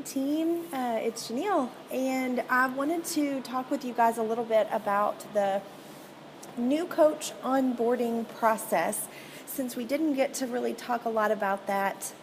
team. It's Janelle, and I wanted to talk with you guys a little bit about the new coach onboarding process, since we didn't get to really talk a lot about that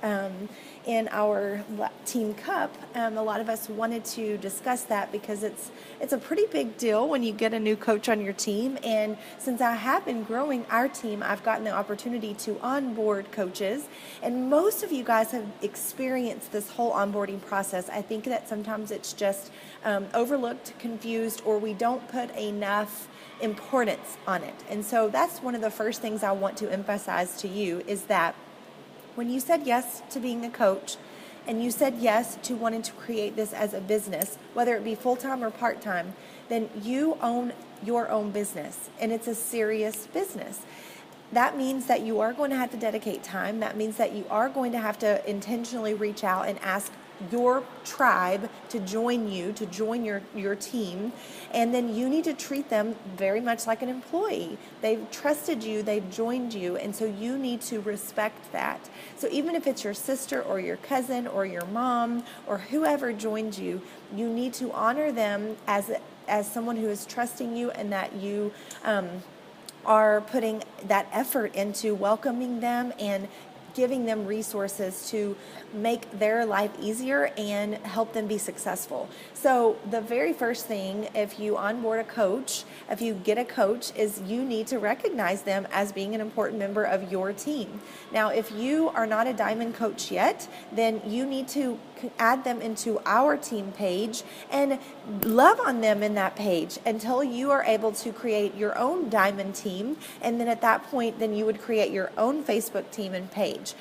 in our team cup. A lot of us wanted to discuss that because it's a pretty big deal when you get a new coach on your team. And since I have been growing our team, I've gotten the opportunity to onboard coaches, and most of you guys have experienced this whole onboarding process. I think that sometimes it's just overlooked, confused, or we don't put enough importance on it. And so that's one of the first things I want to emphasize to you, is that when you said yes to being a coach and you said yes to wanting to create this as a business, whether it be full-time or part-time, then you own your own business, and it's a serious business. That means that you are going to have to dedicate time. That means that you are going to have to intentionally reach out and ask your tribe to join you, to join your team, and then you need to treat them very much like an employee. They've trusted you, they've joined you, and so you need to respect that. So even if it's your sister or your cousin or your mom or whoever joined you, you need to honor them as someone who is trusting you, and that you are putting that effort into welcoming them and giving them resources to make their life easier and help them be successful. So the very first thing, if you onboard a coach, if you get a coach, is you need to recognize them as being an important member of your team. Now, if you are not a diamond coach yet, then you need to add them into our team page and love on them in that page until you are able to create your own diamond team. And then at that point, then you would create your own Facebook team and page.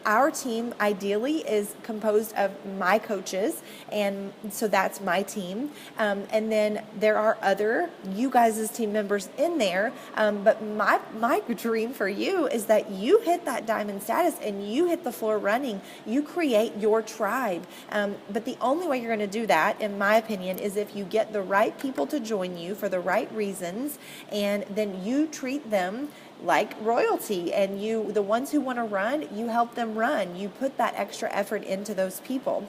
Our team ideally is composed of my coaches, and so that's my team. And then there are other you guys' team members in there. But my dream for you is that you hit that diamond status and you hit the floor running. You create your tribe. But the only way you're going to do that, in my opinion, is if you get the right people to join you for the right reasons, and then you treat them like royalty, and the ones who want to run, you help them run. You put that extra effort into those people.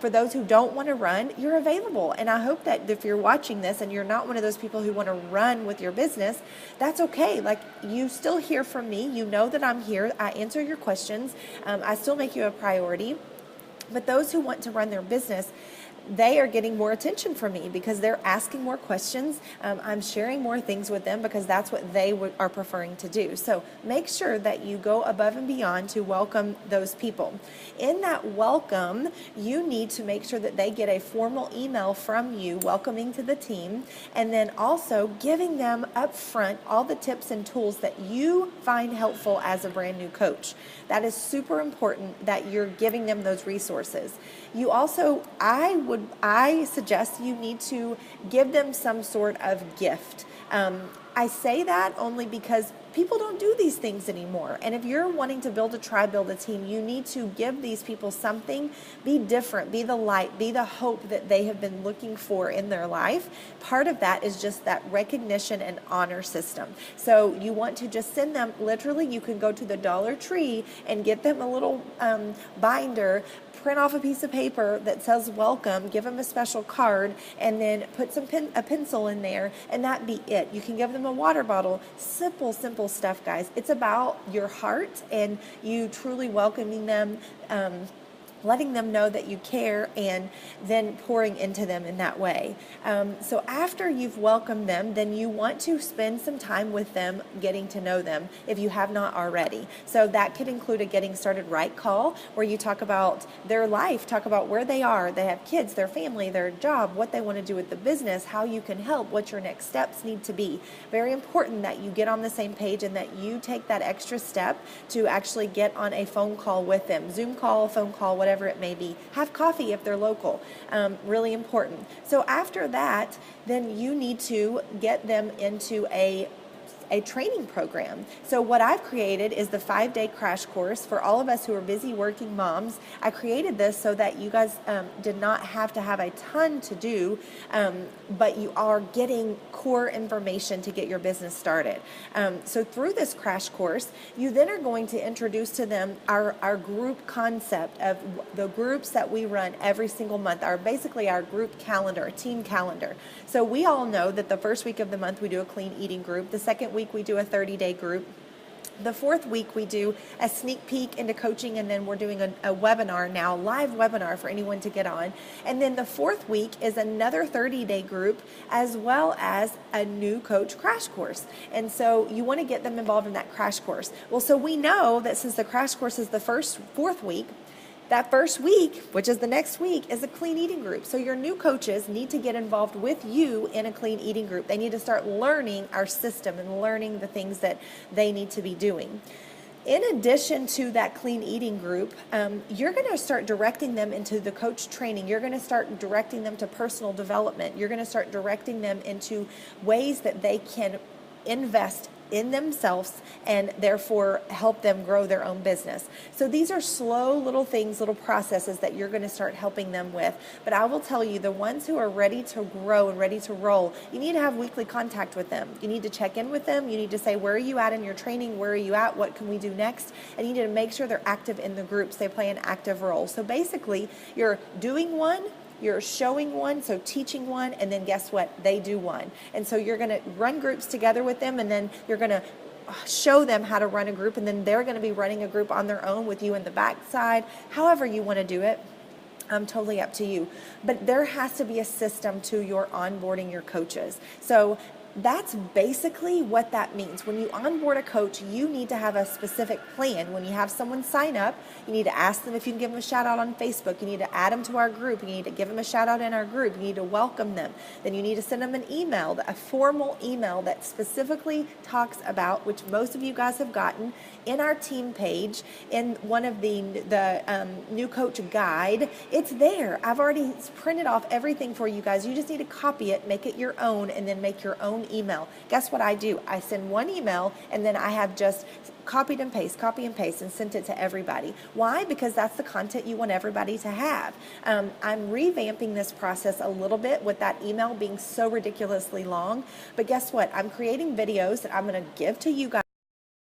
For those who don't want to run, you're available. And I hope that if you're watching this and you're not one of those people who want to run with your business, that's okay. Like, you still hear from me. You know that I'm here. I answer your questions. I still make you a priority. But those who want to run their business, they are getting more attention from me because they're asking more questions. I'm sharing more things with them because that's what they are preferring to do. So make sure that you go above and beyond to welcome those people. In that welcome, you need to make sure that they get a formal email from you welcoming to the team, and then also giving them up front all the tips and tools that you find helpful as a brand new coach. That is super important, that you're giving them those resources. You also, I suggest you need to give them some sort of gift. I say that only because people don't do these things anymore. And if you're wanting to build a tribe, build a team, you need to give these people something. Be different, be the light, be the hope that they have been looking for in their life. Part of that is just that recognition and honor system. So you want to just send them, literally, you can go to the Dollar Tree and get them a little binder, print off a piece of paper that says welcome, give them a special card, and then put a pencil in there, and that be it. You can give them a water bottle. Simple stuff, guys. It's about your heart and you truly welcoming them, letting them know that you care, and then pouring into them in that way. So after you've welcomed them, then you want to spend some time with them, getting to know them if you have not already. So that could include a getting started right call, where you talk about their life, talk about where they are, they have kids, their family, their job, what they want to do with the business, how you can help, what your next steps need to be. Very important that you get on the same page and that you take that extra step to actually get on a phone call with them, Zoom call, phone call, whatever it may be. Have coffee if they're local. Really important. So after that, then you need to get them into a training program. So what I've created is the 5-day crash course for all of us who are busy working moms. I created this so that you guys did not have to have a ton to do, but you are getting core information to get your business started. So through this crash course, you then are going to introduce to them our group concept of the groups that we run every single month, basically our group calendar, a team calendar. So we all know that the first week of the month we do a clean eating group. The second week we do a 30-day group. The fourth week we do a sneak peek into coaching, and then we're doing a webinar now, live webinar for anyone to get on. And then the fourth week is another 30-day group, as well as a new coach crash course. And so you want to get them involved in that crash course. Well, so we know that since the crash course is the fourth week, that first week, which is the next week, is a clean eating group. So your new coaches need to get involved with you in a clean eating group. They need to start learning our system and learning the things that they need to be doing. In addition to that clean eating group, you're going to start directing them into the coach training. You're going to start directing them to personal development. You're going to start directing them into ways that they can invest in themselves and therefore help them grow their own business. So these are slow little things, little processes that you're going to start helping them with. But I will tell you, the ones who are ready to grow and ready to roll, you need to have weekly contact with them. You need to check in with them. You need to say, where are you at in your training? Where are you at? What can we do next? And you need to make sure they're active in the groups. They play an active role. So basically, you're doing one, you're showing one, so teaching one, and then guess what? They do one. And so you're going to run groups together with them, and then you're going to show them how to run a group, and then they're going to be running a group on their own with you in the backside. However you want to do it, totally up to you. But there has to be a system to your onboarding your coaches. So that's basically what that means. When you onboard a coach, you need to have a specific plan. When you have someone sign up, you need to ask them if you can give them a shout out on Facebook. You need to add them to our group. You need to give them a shout out in our group. You need to welcome them. Then you need to send them an email, a formal email that specifically talks about, which most of you guys have gotten, in our team page, in one of the new coach guide. It's there. I've already printed off everything for you guys. You just need to copy it, make it your own, and then make your own email. Guess what I do? I send one email, and then I have just copy and paste, and sent it to everybody. Why? Because that's the content you want everybody to have. I'm revamping this process a little bit with that email being so ridiculously long. But guess what? I'm creating videos that I'm going to give to you guys